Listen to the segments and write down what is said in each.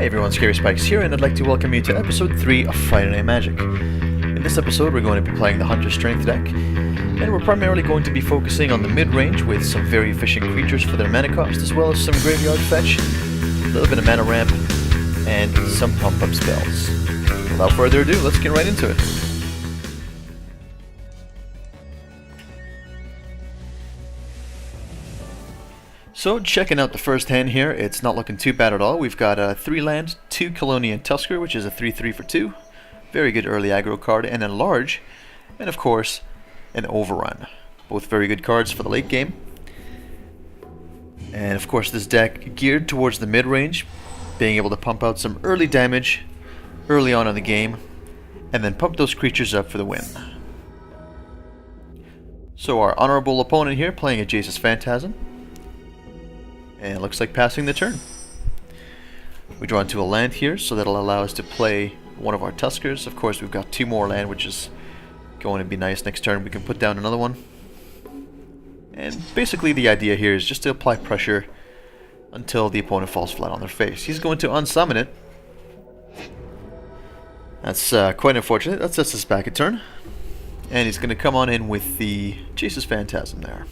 Hey everyone, Scary Spikes here, and I'd like to welcome you to episode 3 of Friday Night Magic. In this episode, we're going to be playing the Hunter Strength deck, and we're primarily going to be focusing on the mid-range with some very efficient creatures for their mana cost, as well as some graveyard fetch, a little bit of mana ramp, and some pump-up spells. Without further ado, let's get right into it. So, checking out the first hand here, it's not looking too bad at all. We've got a 3-land, 2 Kalonian Tusker, which is a 3/3 for 2. Very good early aggro card, and then large, and of course, an Overrun. Both very good cards for the late game. And of course, this deck geared towards the mid-range, being able to pump out some early damage early on in the game, and then pump those creatures up for the win. So our honorable opponent here playing a Jace's Phantasm. And it looks like passing the turn. We draw into a land here, so that'll allow us to play one of our Tuskers. Of course, we've got 2 more land, which is going to be nice. Next turn we can put down another one. And basically the idea here is just to apply pressure until the opponent falls flat on their face. He's going to unsummon it. That's quite unfortunate. That sets us back a turn. And he's going to come on in with the Jace's Phantasm there.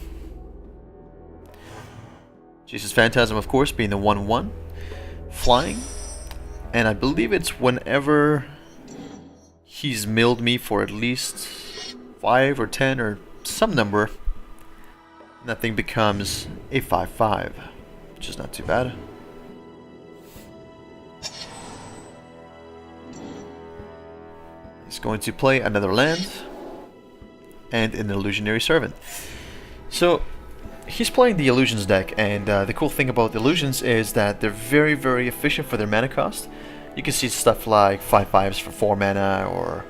Jace's Phantasm, of course, being the 1/1, flying, and I believe it's whenever he's milled me for at least 5 or 10 or some number, that thing becomes a 5/5, which is not too bad. He's going to play another land and an Illusionary Servant. So he's playing the Illusions deck, and the cool thing about the Illusions is that they're very, very efficient for their mana cost. You can see stuff like 5/5s for 4 mana, or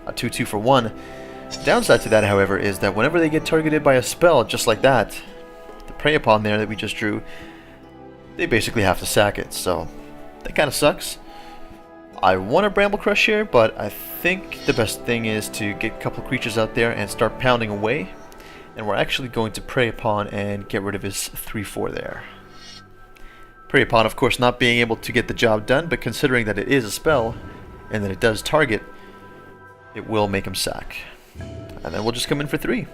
a 2/2 for 1. Downside to that, however, is that whenever they get targeted by a spell just like that, the Prey Upon there that we just drew, they basically have to sack it, so that kind of sucks. I want a Bramble Crush here, but I think the best thing is to get a couple creatures out there and start pounding away. And we're actually going to Prey Upon and get rid of his 3/4 there. Prey Upon, of course, not being able to get the job done, but considering that it is a spell and that it does target, it will make him sack. And then we'll just come in for 3.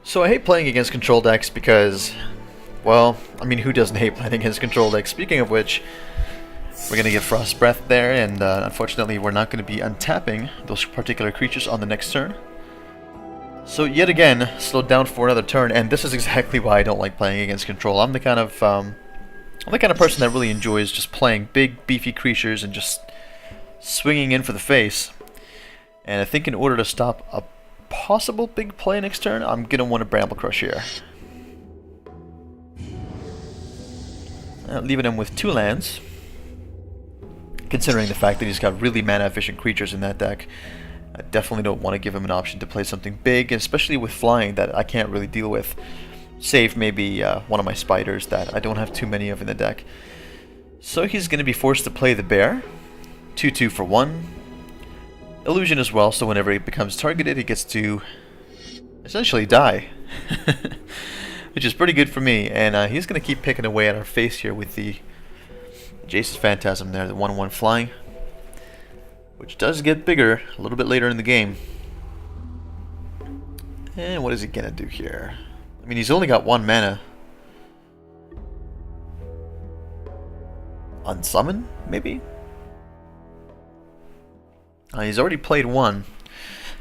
So I hate playing against control decks because, well, I mean, who doesn't hate playing against control decks? Speaking of which, we're going to get Frost Breath there, and unfortunately we're not going to be untapping those particular creatures on the next turn. So yet again, slowed down for another turn, and this is exactly why I don't like playing against control. I'm the kind of person that really enjoys just playing big, beefy creatures and just swinging in for the face. And I think in order to stop a possible big play next turn, I'm going to want a Bramble Crush here. Leaving him with 2 lands. Considering the fact that he's got really mana efficient creatures in that deck, I definitely don't want to give him an option to play something big, especially with flying that I can't really deal with, save maybe one of my spiders that I don't have too many of in the deck. So he's going to be forced to play the bear, 2/2 for 1, illusion as well, so whenever he becomes targeted he gets to essentially die, which is pretty good for me, and he's going to keep picking away at our face here with the Jace's Phantasm there, the 1/1 flying, which does get bigger a little bit later in the game. And what is he gonna do here? I mean, he's only got 1 mana. Unsummon, maybe? He's already played 1.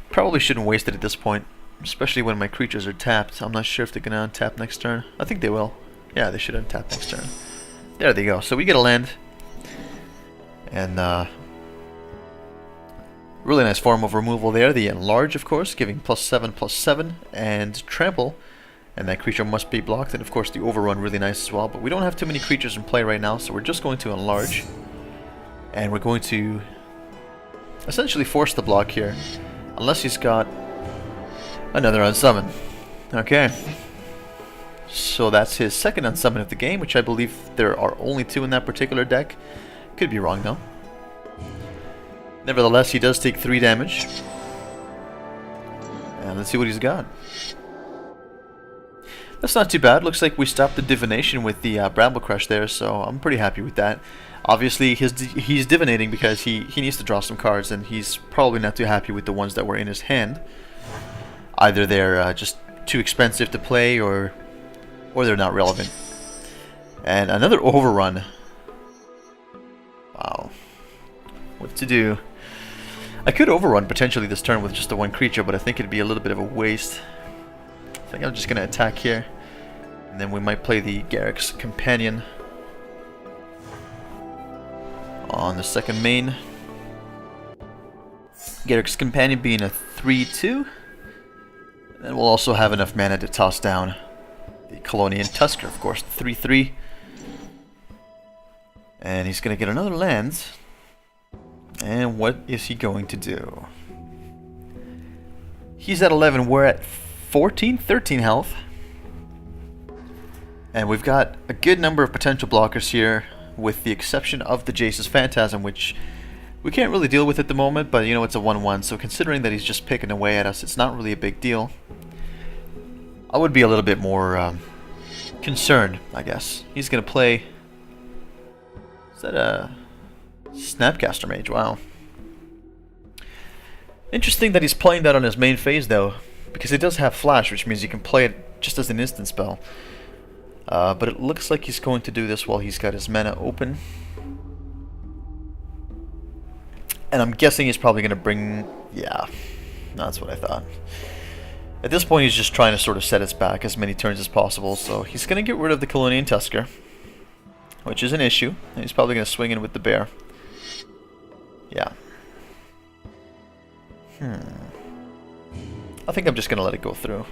Probably shouldn't waste it at this point, especially when my creatures are tapped. I'm not sure if they're gonna untap next turn. I think they will. Yeah, they should untap next turn. There they go. So we get a land. And really nice form of removal there. The Enlarge, of course, giving +7/+7 and Trample. And that creature must be blocked. And of course the Overrun, really nice as well. But we don't have too many creatures in play right now, so we're just going to Enlarge. And we're going to essentially force the block here. Unless he's got another Unsummon. Okay. So that's his second Unsummon of the game, which I believe there are only 2 in that particular deck. Could be wrong though. Nevertheless, he does take 3 damage. And let's see what he's got. That's not too bad. Looks like we stopped the divination with the Bramble Crush there, so I'm pretty happy with that. Obviously, he's divinating because he needs to draw some cards, and he's probably not too happy with the ones that were in his hand. Either they're just too expensive to play, or they're not relevant. And another overrun. Wow. What to do? I could overrun potentially this turn with just the one creature, but I think it'd be a little bit of a waste. I think I'm just going to attack here. And then we might play the Garruk's Companion on the second main. Garruk's Companion being a 3/2. And we'll also have enough mana to toss down the Kalonian Tusker, of course, 3/3. And he's going to get another land. And what is he going to do? He's at 11. We're at 14, 13 health. And we've got a good number of potential blockers here, with the exception of the Jace's Phantasm, which we can't really deal with at the moment, but you know, it's a 1/1, so considering that he's just picking away at us, it's not really a big deal. I would be a little bit more concerned, I guess. He's going to play... Is that a Snapcaster Mage? Wow. Interesting that he's playing that on his main phase, though, because it does have Flash, which means you can play it just as an instant spell. But it looks like he's going to do this while he's got his mana open. And I'm guessing he's probably going to bring... Yeah, that's what I thought. At this point, he's just trying to sort of set us back as many turns as possible, so he's going to get rid of the Kalonian Tusker, which is an issue, and he's probably going to swing in with the bear. Yeah. I think I'm just going to let it go through.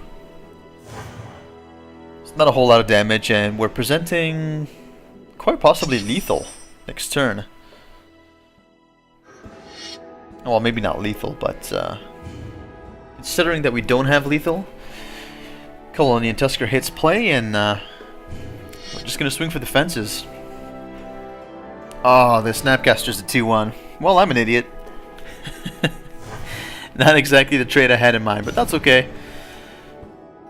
It's not a whole lot of damage, and we're presenting quite possibly lethal next turn. Well, maybe not lethal, but considering that we don't have lethal, Kalonian Tusker hits play, and we're just going to swing for the fences. Oh, the Snapcaster's a 2/1. Well, I'm an idiot. Not exactly the trade I had in mind, but that's okay.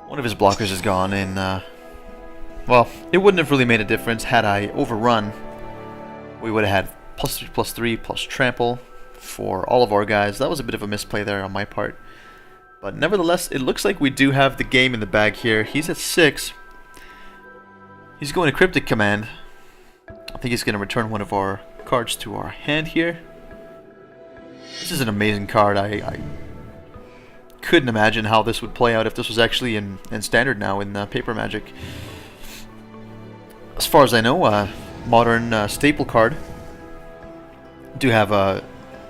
One of his blockers is gone, and well, it wouldn't have really made a difference had I overrun. We would have had +3/+3 plus trample for all of our guys. That was a bit of a misplay there on my part. But nevertheless, it looks like we do have the game in the bag here. He's at 6. He's going to Cryptic Command. I think he's going to return one of our cards to our hand here. This is an amazing card. I couldn't imagine how this would play out if this was actually in Standard now in Paper Magic. As far as I know, Modern staple card. Do have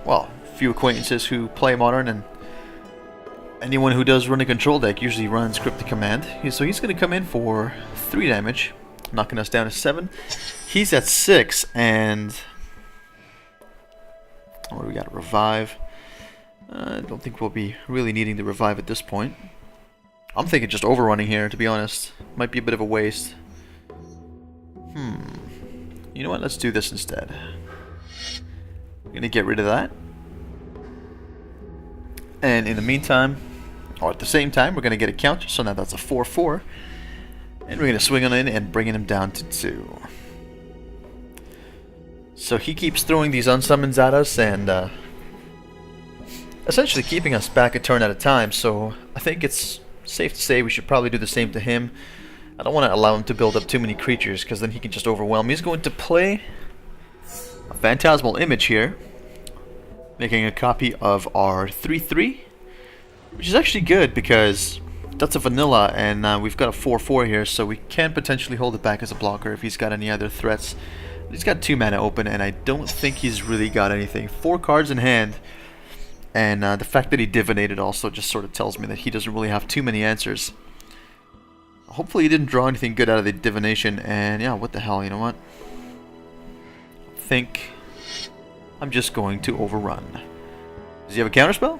well, few acquaintances who play Modern, and anyone who does run a control deck usually runs Cryptic Command. So he's going to come in for 3 damage, knocking us down to 7. He's at 6, and what do we got? Revive. I don't think we'll be really needing the revive at this point. I'm thinking just overrunning here, to be honest. Might be a bit of a waste. You know what? Let's do this instead. We're going to get rid of that. And in the meantime, or at the same time, we're going to get a counter. So now that's a 4/4. And we're going to swing on in and bringing him down to 2. So he keeps throwing these unsummons at us and essentially keeping us back a turn at a time. So I think it's safe to say we should probably do the same to him. I don't want to allow him to build up too many creatures, because then he can just overwhelm. He's going to play a Phantasmal Image here, making a copy of our 3/3, which is actually good because that's a vanilla, and we've got a 4/4 here, so we can potentially hold it back as a blocker if he's got any other threats. He's got 2 mana open, and I don't think he's really got anything. 4 cards in hand, and the fact that he divinated also just sort of tells me that he doesn't really have too many answers. Hopefully he didn't draw anything good out of the divination, and yeah, what the hell, you know what? I think I'm just going to overrun. Does he have a counterspell?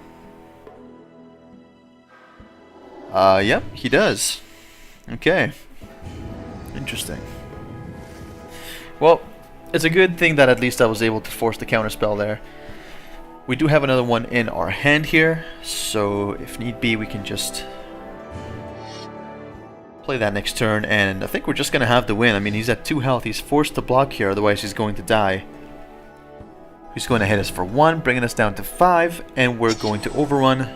Yep, he does. Okay. Interesting. Well, it's a good thing that at least I was able to force the counterspell there. We do have another one in our hand here, so if need be, we can just play that next turn, and I think we're just going to have the win. I mean, he's at 2 health. He's forced to block here, otherwise he's going to die. He's going to hit us for 1, bringing us down to 5, and we're going to overrun,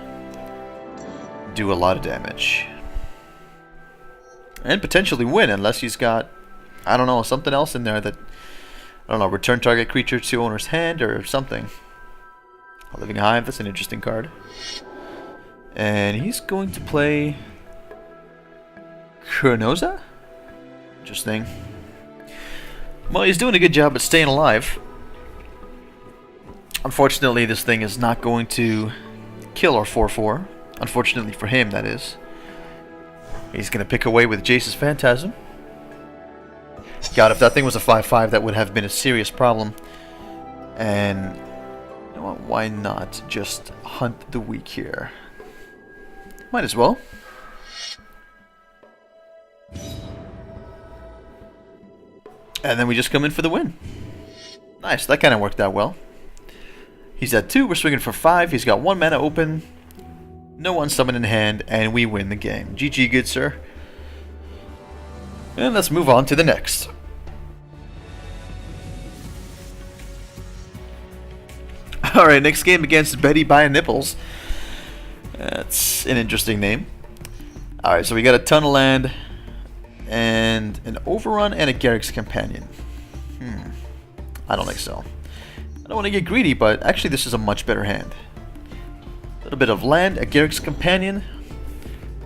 do a lot of damage. And potentially win, unless he's got, I don't know, something else in there that, I don't know, return target creature to owner's hand or something. A Living Hive, that's an interesting card. And he's going to play Kurnoza? Interesting. Well, he's doing a good job at staying alive. Unfortunately, this thing is not going to kill our 4/4. Unfortunately for him, that is. He's going to pick away with Jace's Phantasm. God, if that thing was a 5/5, that would have been a serious problem. And you know what? Why not just hunt the weak here? Might as well. And then we just come in for the win. Nice, that kind of worked out well. He's at 2, we're swinging for 5, he's got 1 mana open, no unsummon in hand, and we win the game. GG, good sir. And let's move on to the next. Alright, next game against Betty by Nipples. That's an interesting name. Alright, so we got a ton of land, and an Overrun and a Garruk's Companion. I don't think so. I don't want to get greedy, but actually this is a much better hand. A little bit of land, a Garruk's Companion.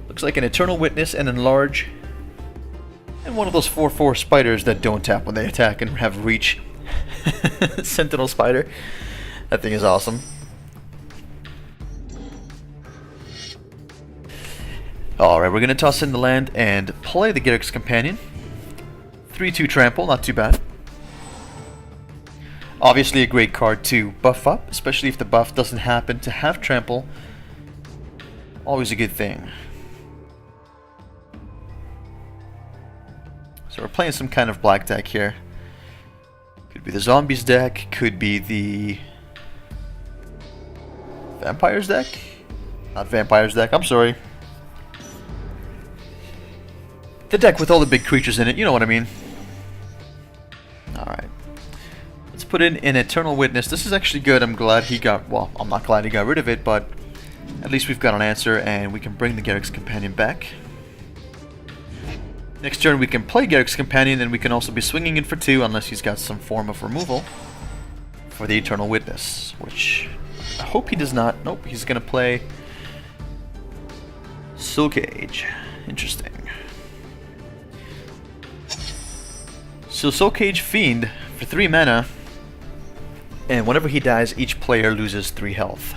Looks like an Eternal Witness and Enlarge. And one of those 4/4 spiders that don't tap when they attack and have reach. Sentinel Spider. That thing is awesome. Alright, we're going to toss in the land and play the Garruk's Companion. 3/2 Trample, not too bad. Obviously a great card to buff up, especially if the buff doesn't happen to have Trample. Always a good thing. So we're playing some kind of black deck here. Could be the Zombies deck, could be the Vampires deck? Not Vampires deck, I'm sorry. The deck with all the big creatures in it, you know what I mean. Alright. Let's put in an Eternal Witness. This is actually good. I'm glad he got, well, I'm not glad he got rid of it, but at least we've got an answer and we can bring the Garruk's Companion back. Next turn we can play Garruk's Companion, and we can also be swinging in for 2 unless he's got some form of removal for the Eternal Witness, which I hope he does not. Nope, he's going to play Soul Cage. Interesting. So Soul Cage Fiend for 3 mana, and whenever he dies, each player loses 3 health.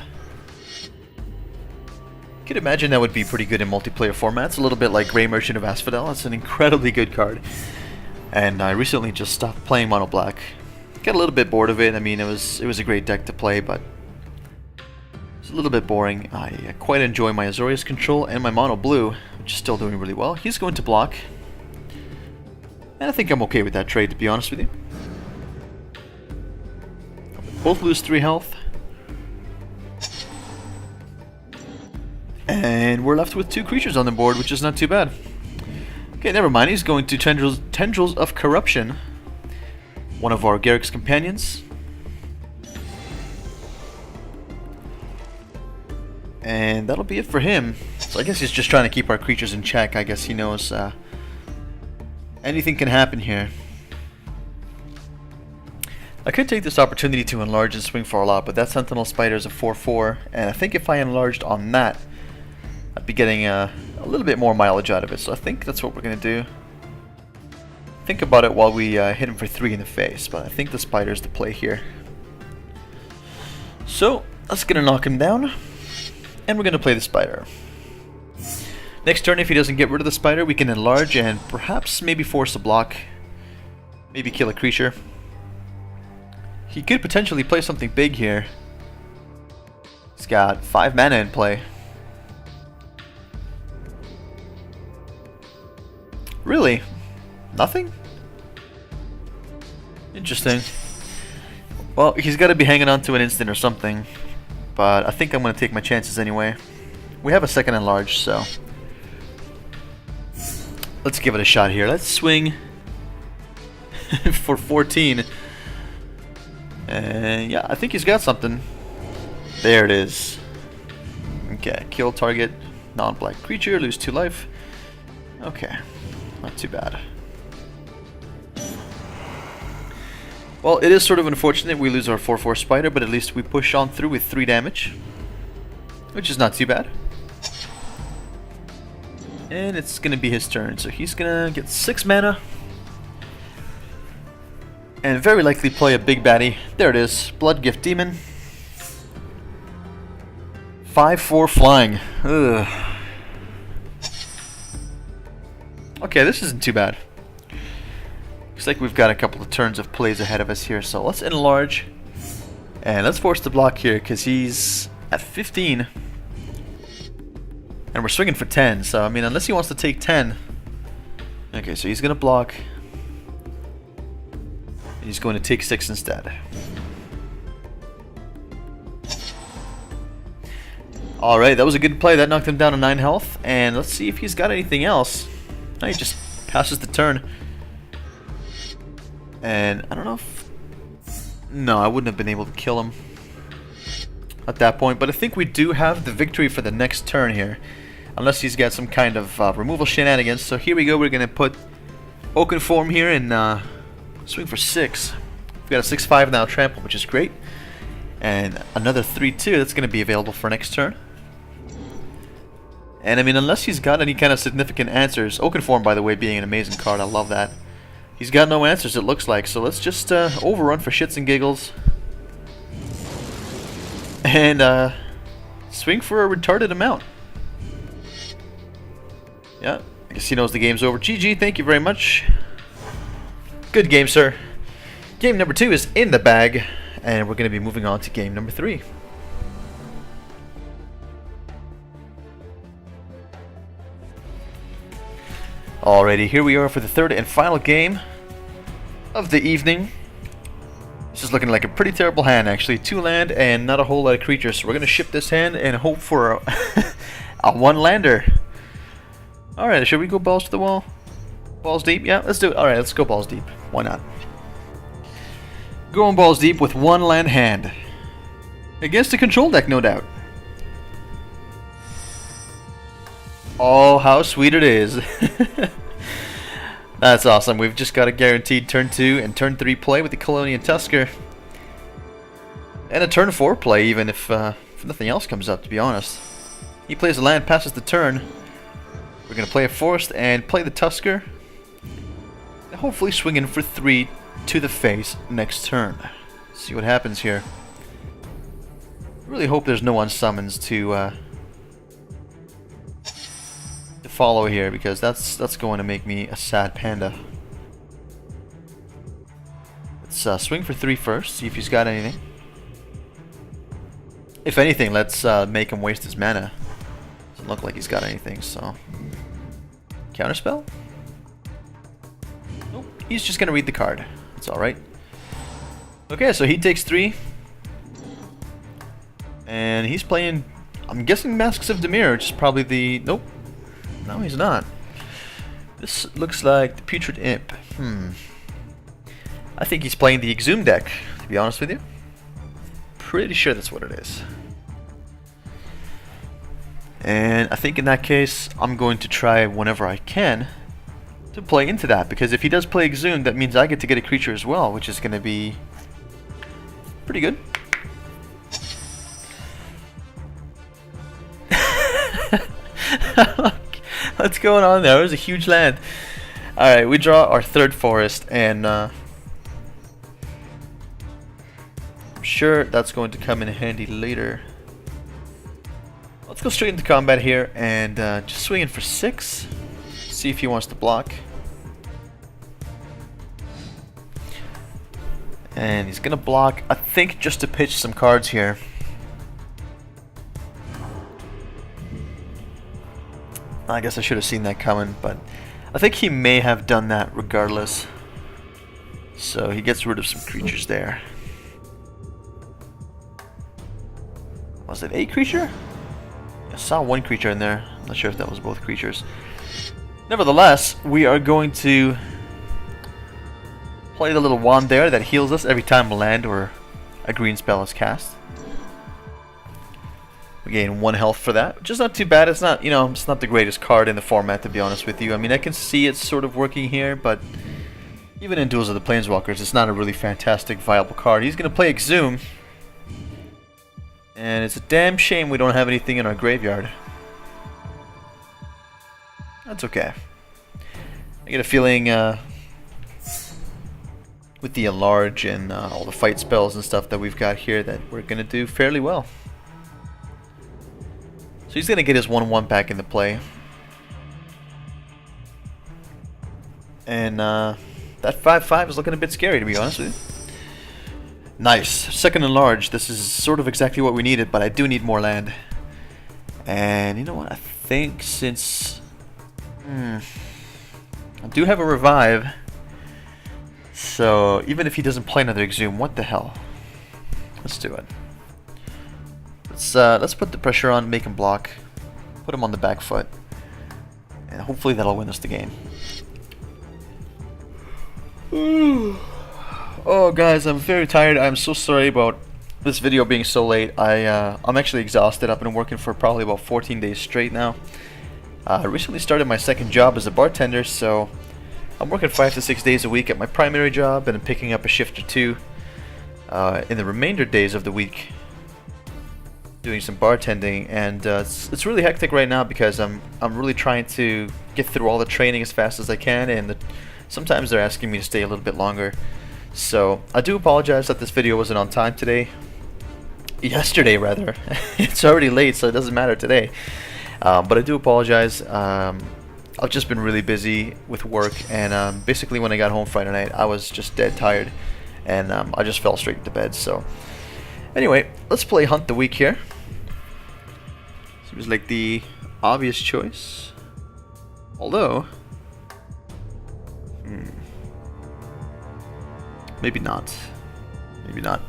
You could imagine that would be pretty good in multiplayer formats, a little bit like Grey Merchant of Asphodel. It's an incredibly good card. And I recently just stopped playing Mono Black. Got a little bit bored of it. I mean, it was a great deck to play, but it's a little bit boring. I quite enjoy my Azorius Control and my Mono Blue, which is still doing really well. He's going to block. And I think I'm okay with that trade, to be honest with you. Both lose 3 health. And we're left with 2 creatures on the board, which is not too bad. Okay, never mind. He's going to Tendrils of Corruption, one of our Garruk's Companions. And that'll be it for him. So I guess he's just trying to keep our creatures in check. I guess he knows anything can happen here. I could take this opportunity to enlarge and swing for a lot, but that Sentinel Spider is a 4/4, and I think if I enlarged on that, I'd be getting a little bit more mileage out of it. So I think that's what we're going to do. Think about it while we hit him for 3 in the face, but I think the Spider's the play here. So that's going to knock him down, and we're going to play the Spider. Next turn, if he doesn't get rid of the Spider, we can enlarge and perhaps maybe force a block. Maybe kill a creature. He could potentially play something big here. He's got 5 mana in play. Really? Nothing? Interesting. Well, he's got to be hanging on to an instant or something. but I think I'm going to take my chances anyway. We have a second enlarge, so let's give it a shot here. Let's swing for 14. And yeah, I think he's got something. There it is. Okay, kill target non-black creature, lose 2 life. Okay, not too bad. Well, it is sort of unfortunate we lose our 4/4 spider, but at least we push on through with 3 damage, which is not too bad. And it's gonna be his turn, so he's gonna get 6 mana. And very likely play a big baddie. There it is, Bloodgift Demon. 5/4 flying. Ugh. Okay, this isn't too bad. Looks like we've got a couple of turns of plays ahead of us here, so let's enlarge. And let's force the block here, because he's at 15. And we're swinging for 10, so I mean, unless he wants to take 10. Okay, so he's going to block. He's going to take 6 instead. Alright, that was a good play. That knocked him down to 9 health. And let's see if he's got anything else. No, he just passes the turn. And I don't know if... No, I wouldn't have been able to kill him at that point. But I think we do have the victory for the next turn here. Unless he's got some kind of removal shenanigans. So here we go. We're going to put Oakenform here and swing for 6. We've got a 6/5 now trample, which is great. And another 3/2 that's going to be available for next turn. And I mean, unless he's got any kind of significant answers, Oakenform, by the way, being an amazing card, I love that. He's got no answers, it looks like, so let's just overrun for shits and giggles. And swing for a retarded amount. Yeah, I guess he knows the game's over. GG, thank you very much. Good game, sir. Game number 2 is in the bag, and we're going to be moving on to game number 3. Alrighty, here we are for the third and final game of the evening. This is looking like a pretty terrible hand, actually. 2 land and not a whole lot of creatures. So we're going to ship this hand and hope for a 1-lander. Alright, should we go balls to the wall? Balls deep? Yeah, let's do it. Alright, let's go balls deep. Why not? Going balls deep with 1 land hand. Against a control deck, no doubt. Oh, how sweet it is. That's awesome. We've just got a guaranteed turn 2 and turn 3 play with the Kalonian Tusker. And a turn 4 play, even if nothing else comes up, to be honest. He plays a land, passes the turn. We're going to play a forest and play the Tusker. And hopefully swing in for 3 to the face next turn. See what happens here. I really hope there's no unsummons to follow here, because that's going to make me a sad panda. Let's swing for 3 first, see if he's got anything. If anything, let's make him waste his mana. Doesn't look like he's got anything, so... Counterspell? Nope, he's just gonna read the card. That's alright. Okay, so he takes 3. And he's playing, I'm guessing, Masks of Dimir, which is probably the... Nope. No, he's not. This looks like the Putrid Imp. I think he's playing the Exhumed deck, to be honest with you. Pretty sure that's what it is. And I think in that case, I'm going to try whenever I can to play into that, because if he does play Exhumed, that means I get to get a creature as well, which is going to be pretty good. What's going on there? It was a huge land. Alright, we draw our 3rd forest, and I'm sure that's going to come in handy later. Let's go straight into combat here and just swing in for 6. See if he wants to block. And he's gonna block, I think, just to pitch some cards here. I guess I should have seen that coming, but I think he may have done that regardless. So he gets rid of some creatures there. Was it a creature? I saw one creature in there. I'm not sure if that was both creatures. Nevertheless, we are going to play the little wand there that heals us every time a land or a green spell is cast. We gain 1 health for that, which is not too bad. It's not, you know, it's not the greatest card in the format, to be honest with you. I mean, I can see it sort of working here, but even in Duels of the Planeswalkers, it's not a really fantastic, viable card. He's going to play Exhume, and it's a damn shame we don't have anything in our graveyard. That's okay. I get a feeling with the enlarge and all the fight spells and stuff that we've got here that we're going to do fairly well. So he's going to get his 1/1 back into play. And that 5/5 is looking a bit scary, to be honest with you. Nice. Second enlarge. This is sort of exactly what we needed, but I do need more land. And you know what? I think since... I do have a revive, so even if he doesn't play another Exhume, what the hell? Let's do it. Let's put the pressure on, make him block, put him on the back foot, and hopefully that'll win us the game. Oh guys, I'm very tired. I'm so sorry about this video being so late. I'm actually exhausted. I've been working for probably about 14 days straight now. I recently started my second job as a bartender, so I'm working 5 to 6 days a week at my primary job, and I'm picking up a shift or two in the remainder days of the week doing some bartending, and it's really hectic right now because I'm really trying to get through all the training as fast as I can, and sometimes they're asking me to stay a little bit longer. So I do apologize that this video wasn't on time today. Yesterday rather. It's already late, so it doesn't matter today. But I do apologize. I've just been really busy with work, and basically when I got home Friday night, I was just dead tired, and I just fell straight to bed. So anyway, let's play Hunt the Weak here. Seems like the obvious choice, although maybe not. Maybe not,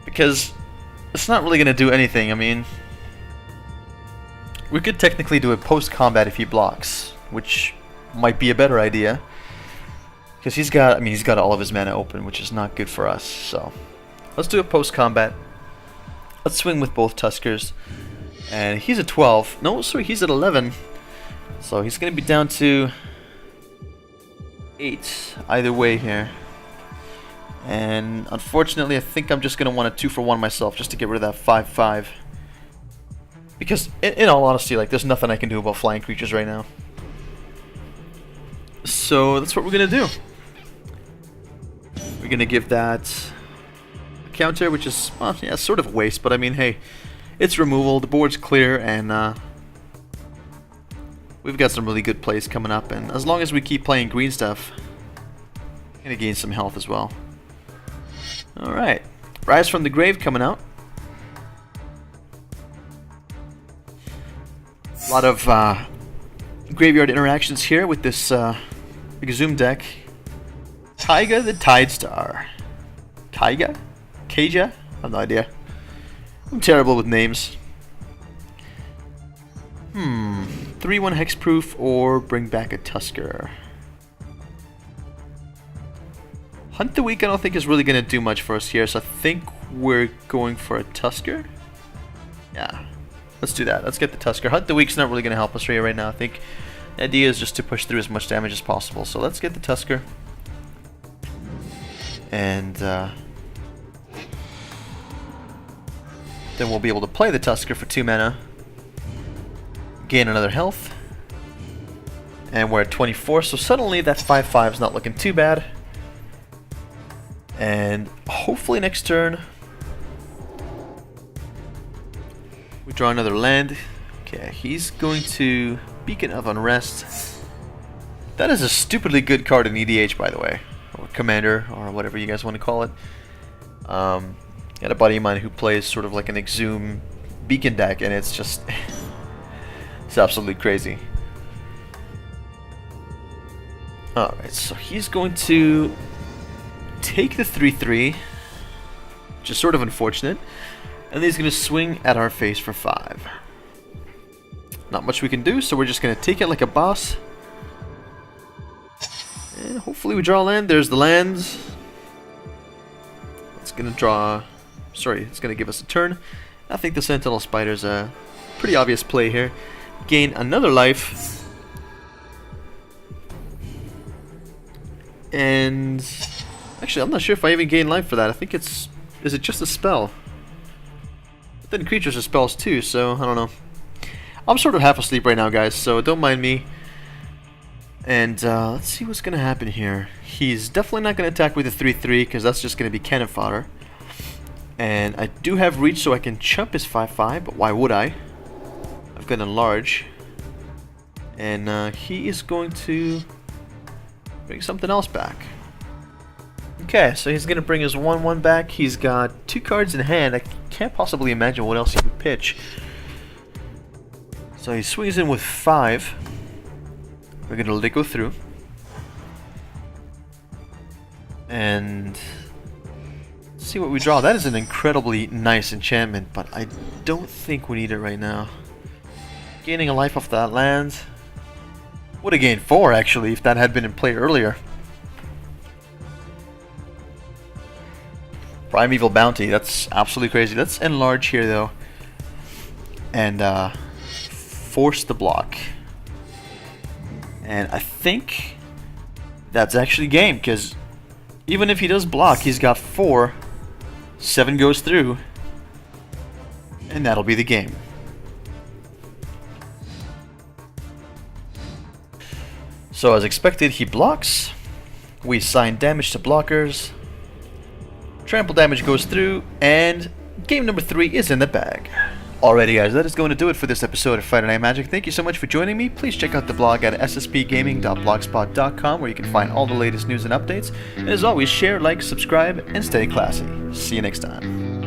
because it's not really gonna do anything. I mean, we could technically do it post-combat if he blocks, which might be a better idea, because he's got all of his mana open, which is not good for us. So let's do it post-combat. Let's swing with both Tuskers, and he's at 12. No, sorry, he's at 11. So he's gonna be down to 8 either way here. And unfortunately, I think I'm just gonna want a 2-for-1 myself just to get rid of that 5/5. Because, in all honesty, like, there's nothing I can do about flying creatures right now. So, that's what we're going to do. We're going to give that a counter, which is, well, yeah, sort of a waste. But, I mean, hey, it's removal, the board's clear, and we've got some really good plays coming up. And as long as we keep playing green stuff, we're going to gain some health as well. Alright, Rise from the Grave coming out. A lot of graveyard interactions here with this Exhume deck. Taiga the Tidestar. Taiga? Kaja? I have no idea. I'm terrible with names. 3/1 hexproof or bring back a Tusker. Hunt the Weak I don't think is really going to do much for us here, so I think we're going for a Tusker. Yeah. Let's do that. Let's get the Tusker. Hunt the Weak's not really going to help us right now. I think the idea is just to push through as much damage as possible. So let's get the Tusker. And then we'll be able to play the Tusker for 2 mana. Gain another health. And we're at 24, so suddenly that 5/5 is not looking too bad. And hopefully next turn we draw another land. Okay, he's going to Beacon of Unrest. That is a stupidly good card in EDH, by the way, or Commander, or whatever you guys want to call it. Got a buddy of mine who plays sort of like an Exhume Beacon deck, and it's just it's absolutely crazy. Alright, so he's going to take the 3/3, which is sort of unfortunate. And he's going to swing at our face for 5. Not much we can do, so we're just going to take it like a boss. And hopefully we draw land. There's the lands. It's going to draw... Sorry, it's going to give us a turn. I think the Sentinel Spider's a pretty obvious play here. Gain another life. And... Actually, I'm not sure if I even gain life for that. I think it's... Is it just a spell? But then creatures are spells too, so I don't know. I'm sort of half asleep right now, guys, so don't mind me. And let's see what's going to happen here. He's definitely not going to attack with a 3-3, because that's just going to be cannon fodder. And I do have reach, so I can chump his 5-5, but why would I? I've got enlarge. And he is going to bring something else back. Okay, so he's going to bring his 1-1 back. He's got 2 cards in hand. I can't possibly imagine what else he would pitch. So he swings in with 5. We're going to let it go through. And let's see what we draw. That is an incredibly nice enchantment, but I don't think we need it right now. Gaining a life off that land. Would have gained 4 actually if that had been in play earlier. Primeval Bounty, that's absolutely crazy. Let's enlarge here though. And force the block. And I think that's actually game, because even if he does block, he's got 4. 7 goes through. And that'll be the game. So as expected, he blocks. We assign damage to blockers. Trample damage goes through, and game number 3 is in the bag. Alrighty guys, that is going to do it for this episode of Friday Night Magic. Thank you so much for joining me. Please check out the blog at sspgaming.blogspot.com where you can find all the latest news and updates. And as always, share, like, subscribe, and stay classy. See you next time.